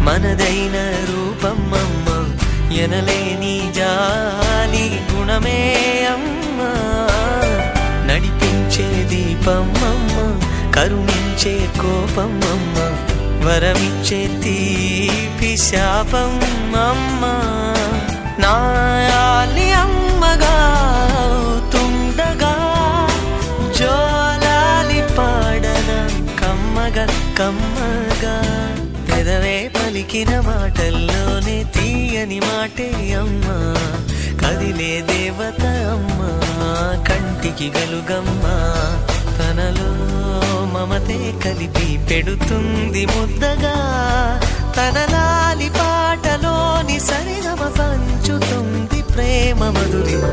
మనదైన రూపమ్మమ్మ, ఎనలేని జాలి గుణమే అమ్మా. నడిపించే దీపమ్మమ్మ, కరుణించే కోపమ్మమ్మ, వరమిచ్చే తీపి శాపమ్మమ్మ. నాయాలి అమ్మగా తుండగా జోలాలి పాడన కమ్మగా కమ్మగా. పెదవే పలికిన మాటల్లోనే తీయని మాటే అమ్మా, కదిలే దేవత అమ్మా, కంటికి గలుగమ్మా. తనలో మమతే కలిపి పెడుతుంది ముద్దగా, తన లాలి పాటలోని సరిగమ పంచుతుంది ప్రేమ మధురిమ.